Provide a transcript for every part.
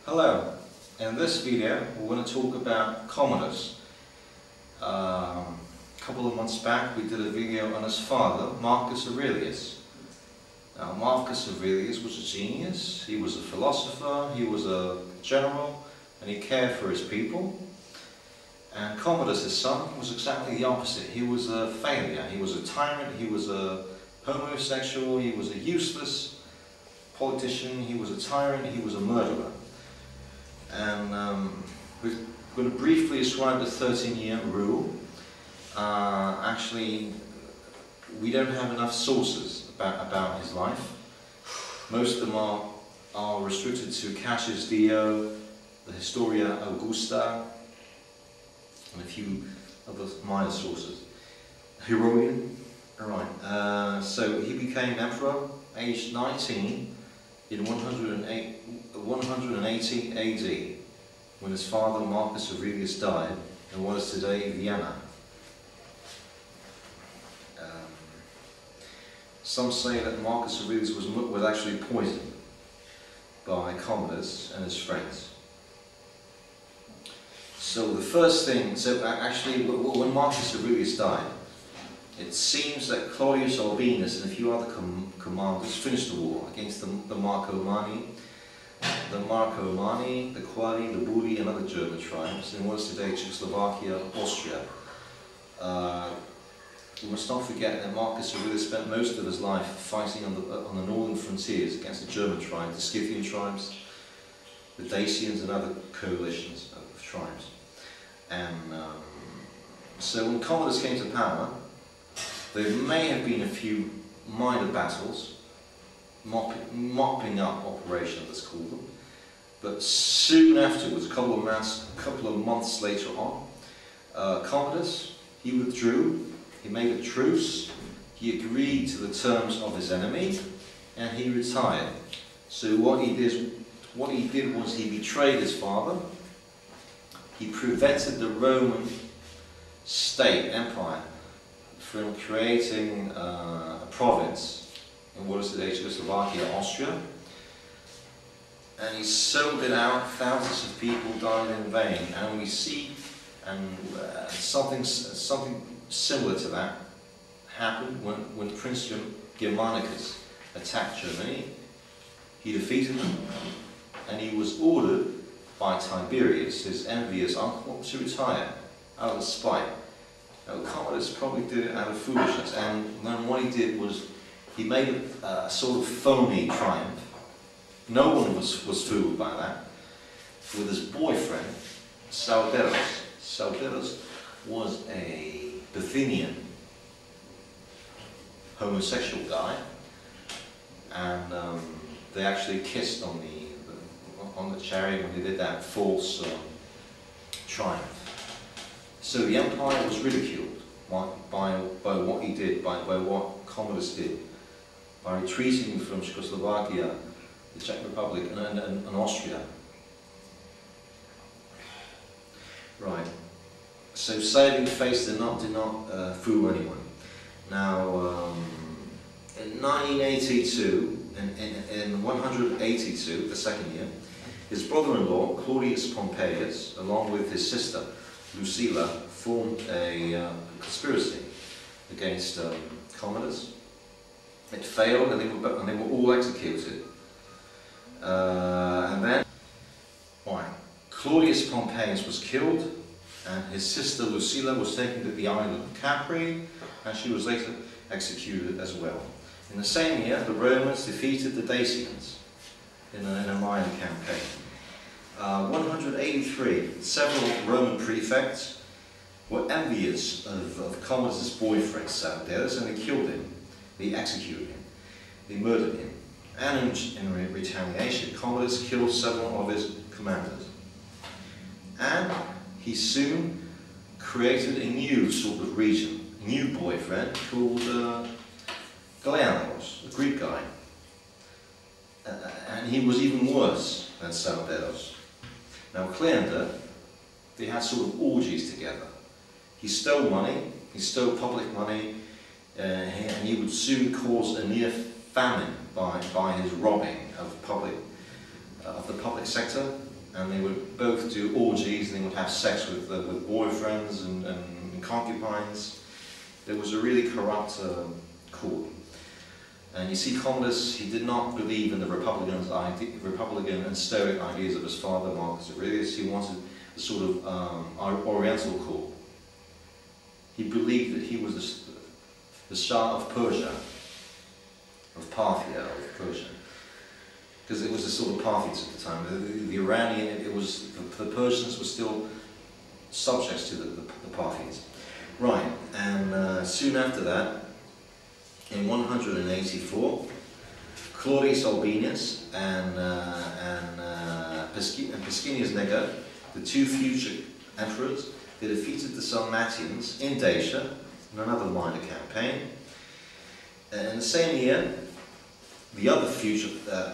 Hello, in this video we're going to talk about Commodus. A couple of months back we did a video on his father, Marcus Aurelius. Now Marcus Aurelius was a genius, he was a philosopher, he was a general, and he cared for his people. And Commodus, his son, was exactly the opposite. He was a failure, he was a tyrant, he was a homosexual, he was a useless politician, he was a tyrant, he was a murderer. And we're going to briefly describe the 13-year rule. Actually, we don't have enough sources about his life. Most of them are restricted to Cassius Dio, the Historia Augusta, and a few other minor sources. Herodian, alright. So he became emperor, aged 19, in 180 AD, when his father Marcus Aurelius died in what is today Vienna. Some say that Marcus Aurelius was actually poisoned by Commodus and his friends. So the first thing, actually when Marcus Aurelius died, it seems that Claudius Pompeianus and a few other commanders finished the war against the Marcomanni, the Quadi, the Quadi and other German tribes in what is today Czechoslovakia, Austria. We must not forget that Marcus Aurelius spent most of his life fighting on the northern frontiers against the German tribes, the Scythian tribes, the Dacians and other coalitions of tribes. And so when Commodus came to power, there may have been a few minor battles, mopping up operations, let's call them, but soon afterwards, a couple of months later on, Commodus, he withdrew, he made a truce, he agreed to the terms of his enemy, and he retired. So what he did was he betrayed his father, he prevented the Roman state, empire, from creating a province in what is today Czechoslovakia, Austria, and he sold it out. Thousands of people died in vain, and we see something similar to that happened when Prince Germanicus attacked Germany. He defeated them, and he was ordered by Tiberius, his envious uncle, to retire out of spite. Now, Commodus probably did it out of foolishness, and then what he did was he made a sort of phony triumph. No one was fooled by that. With his boyfriend, Sarmatians. Sarmatians was a Bithynian homosexual guy, and they actually kissed on the chariot when they did that false triumph. So the empire was ridiculed by what he did, by what Commodus did, by retreating from Czechoslovakia, the Czech Republic, and Austria. Right. So saving face did not fool anyone. Now, in 1982, in 182, the second year, his brother-in-law Claudius Pompeianus, along with his sister Lucilla, formed a conspiracy against Commodus. It failed, and they were all executed. And then, Claudius Pompeianus was killed, and his sister Lucilla was taken to the island of Capri, and she was later executed as well. In the same year, the Romans defeated the Dacians in a minor campaign. 183, several Roman prefects were envious of Commodus' boyfriend Sarmatians, and they killed him, they executed him, they murdered him. And in retaliation, Commodus killed several of his commanders. And he soon created a new sort of region, a new boyfriend called Gallianos, a Greek guy. And he was even worse than Sarmatians. Now Cleander, they had sort of orgies together. He stole money, he stole public money, and he would soon cause a near famine by his robbing of the public sector, and they would both do orgies, and they would have sex with boyfriends and concubines. It was a really corrupt court. And you see, Commodus, he did not believe in the Republican and Stoic ideas of his father, Marcus Aurelius. He wanted a sort of Oriental court. He believed that he was the Shah of Persia, of Parthia, of Persia. Because it was the sort of Parthians at the time. The Iranian, the Persians were still subjects to the Parthians. Right, and soon after that, in 184, Claudius Albinus and Pescennius Nego, the two future emperors, they defeated the Sarmatians in Dacia in another minor campaign. In the same year, the other future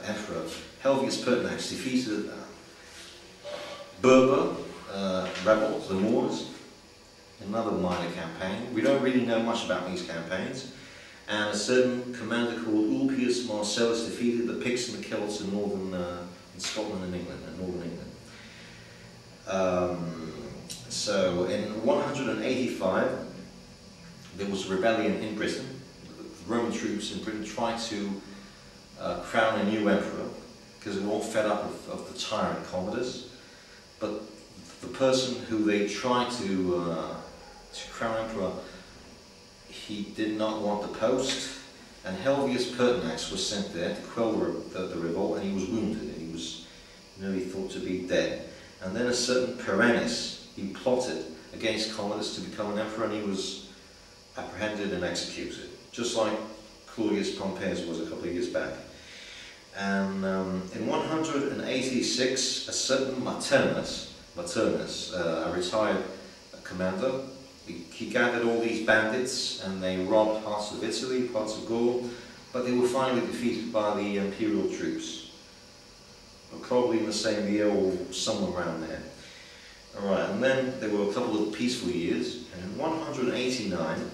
emperor, Helvius Pertinax, defeated Berber rebels, the Moors, in another minor campaign. We don't really know much about these campaigns. And a certain commander called Ulpius Marcellus defeated the Picts and the Celts in in Scotland and England, and northern England. So in 185, there was a rebellion in Britain. The Roman troops in Britain tried to crown a new emperor, because they were all fed up of the tyrant Commodus. But the person who they tried to crown emperor, he did not want the post, and Helvius Pertinax was sent there to quell the revolt, and he was wounded, and he was nearly thought to be dead. And then a certain Perenius, he plotted against Commodus to become an emperor, and he was apprehended and executed, just like Claudius Pompeianus was a couple of years back. And in 186, a certain Maternus, a retired commander, he gathered all these bandits, and they robbed parts of Italy, parts of Gaul, but they were finally defeated by the imperial troops. Probably in the same year or somewhere around there. Alright, and then there were a couple of peaceful years, and in 189,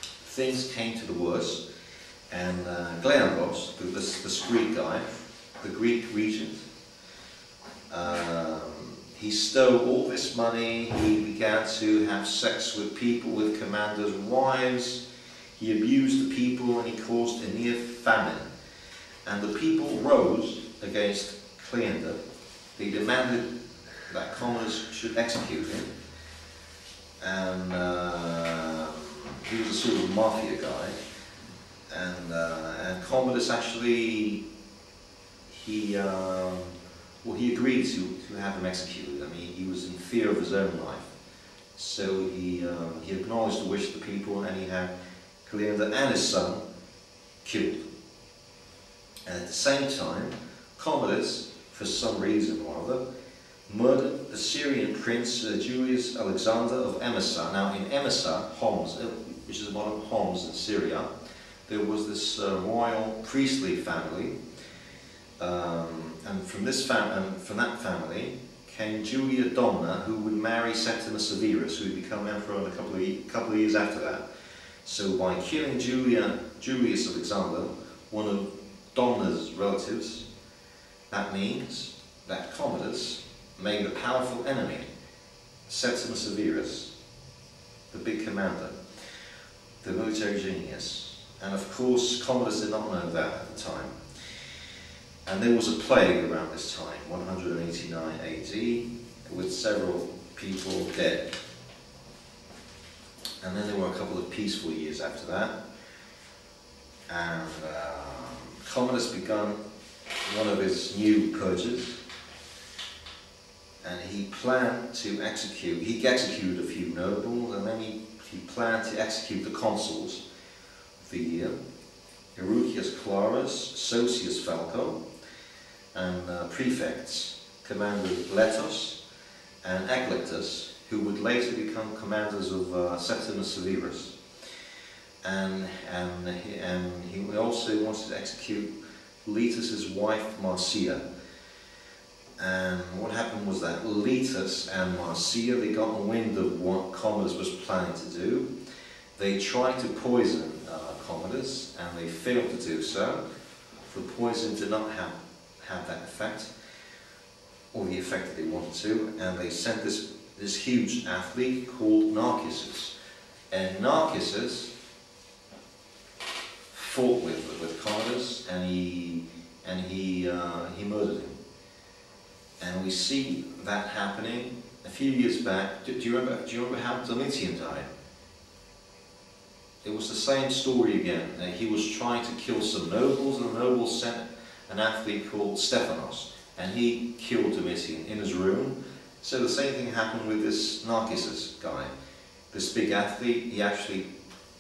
things came to the worst, and Gleambos, this Greek guy, the Greek regent, he stole all this money, he began to have sex with people, with commanders' wives, he abused the people, and he caused a near famine. And the people rose against Cleander. They demanded that Commodus should execute him. And he was a sort of mafia guy. And Commodus actually, he agreed to have him executed. I mean, he was in fear of his own life. So he acknowledged the wish of the people, and he had Cleander and his son killed. And at the same time, Commodus, for some reason or other, murdered the Syrian prince Julius Alexander of Emesa. Now in Emesa, Homs, which is modern Homs in Syria, there was this royal priestly family, and from that family came Julia Domna, who would marry Septimus Severus, who would become emperor in a couple of years after that. So by killing Julius Alexander, one of Domna's relatives, that means that Commodus made a powerful enemy, Septimus Severus, the big commander, the military genius. And of course, Commodus did not know that at the time. And there was a plague around this time, 189 AD, with several people dead. And then there were a couple of peaceful years after that. And Commodus began one of his new purges. And he planned to execute, he executed a few nobles, and then he planned to execute the consuls of the year, Erucius Clarus, Socius Falco, and prefects, Commander Letos and Eclectus, who would later become commanders of Septimus Severus. And he also wanted to execute Letus's wife Marcia. And what happened was that Letus and Marcia, they got wind of what Commodus was planning to do. They tried to poison Commodus, and they failed to do so. The poison did not have that effect. or the effect that they wanted to, and they sent this huge athlete called Narcissus. And Narcissus fought with Commodus, and he murdered him. And we see that happening a few years back. Do you remember how Domitian died? It was the same story again. He was trying to kill some nobles, and the nobles sent an athlete called Stephanos, and he killed Domitian in his room. So the same thing happened with this Narcissus guy. This big athlete, he actually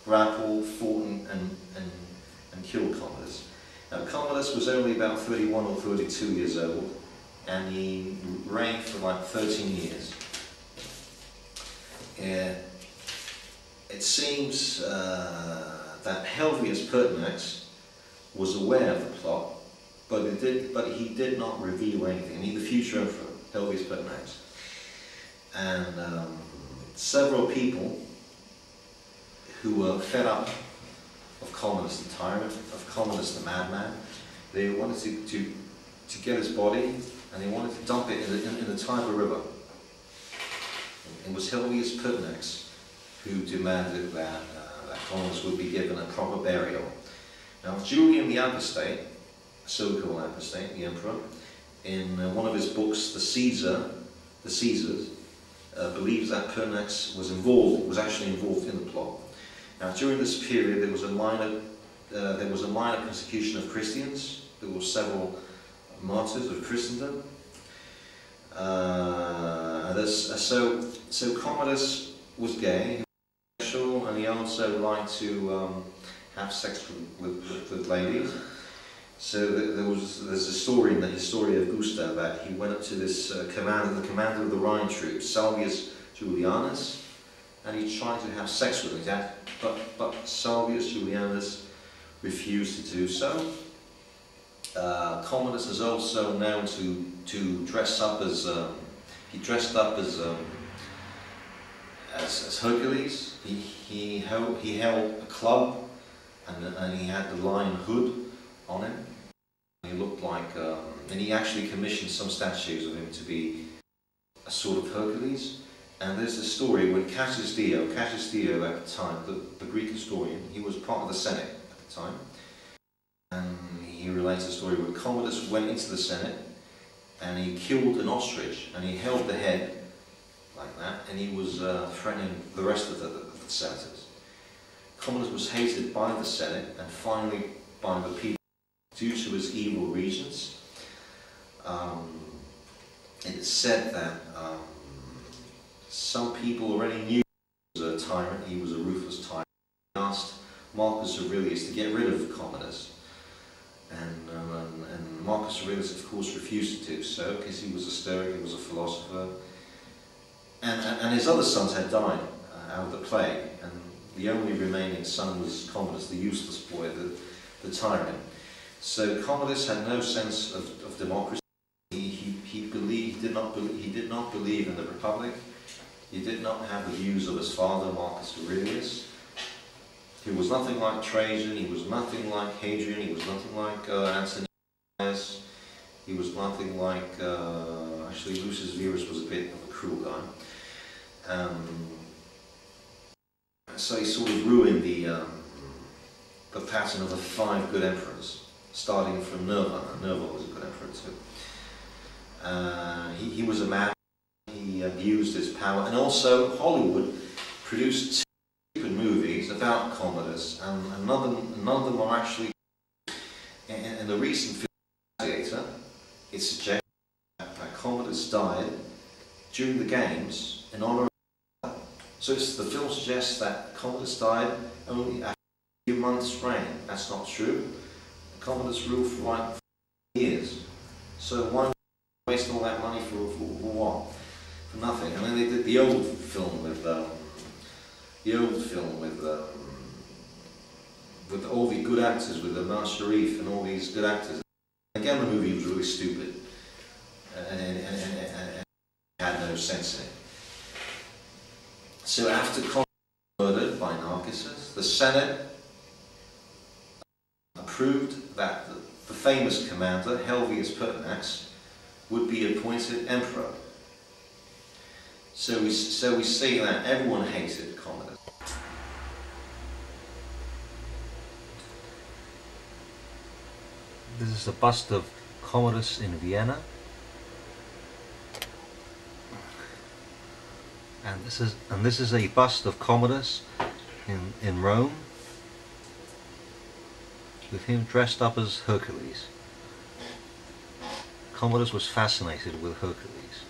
grappled, fought, and killed Commodus. Now Commodus was only about 31 or 32 years old, and he reigned for like 13 years. It seems that Helvius Pertinax was aware of the plot, but he did not reveal anything. He, the future emperor, Helvius Pertinax, and several people who were fed up of Commodus the tyrant, of Commodus the madman, they wanted to get his body, and they wanted to dump it in the Tiber River. It was Helvius Pertinax who demanded that Commodus would be given a proper burial. Now Julian the Apostate, so-called Apostate, the emperor, in one of his books, The Caesars, believes that Pertinax was actually involved in the plot. Now during this period there was a minor persecution of Christians. There were several martyrs of Christendom. So Commodus was gay, and he also liked to have sex with ladies. So there's a story in the Historia Augusta that he went up to this the commander of the Rhine troops, Salvius Julianus, and he tried to have sex with him, but Salvius Julianus refused to do so. Commodus is also known to dress up as he dressed up as Hercules. He held a club, and he had the lion hood on him. He looked like, and he actually commissioned some statues of him to be a sort of Hercules. And there's a story when Cassius Dio at the time, the Greek historian, he was part of the Senate at the time, and he relates a story where Commodus went into the Senate and he killed an ostrich, and he held the head like that, and he was threatening the rest of the senators. Commodus was hated by the Senate and finally by the people due to his evil reasons. It is said that some people already knew he was a tyrant, he was a ruthless tyrant. He asked Marcus Aurelius to get rid of Commodus, and Marcus Aurelius of course refused to do so because he was a stoic, he was a philosopher, and his other sons had died out of the plague, and the only remaining son was Commodus, the useless boy, the tyrant. So Commodus had no sense of democracy. He did not believe in the Republic. He did not have the views of his father, Marcus Aurelius. He was nothing like Trajan, he was nothing like Hadrian, he was nothing like Antonius, he was nothing like, actually Lucius Verus was a bit of a cruel guy. So he sort of ruined the pattern of the 5 good emperors, starting from Nerva. Nerva was a good emperor too. He was a man. He abused his power, and also Hollywood produced 2 stupid movies about Commodus, and none of them are actually. In the recent film Gladiator, it suggests that Commodus died during the games in honor of. So the film suggests that Commodus died only after a few months' reign. That's not true. Commodus ruled for like 4 years. So why waste all that money for what? For nothing. And then they did the old film with all the good actors, with Omar Sharif and all these good actors. Again, the movie was really stupid and had no sense in it. So after Commodus was murdered by Narcissus, the Senate approved that the famous commander, Helvius Pertinax, would be appointed emperor. So we see that everyone hated Commodus. This is a bust of Commodus in Vienna, and this is a bust of Commodus in Rome, with him dressed up as Hercules. Commodus was fascinated with Hercules.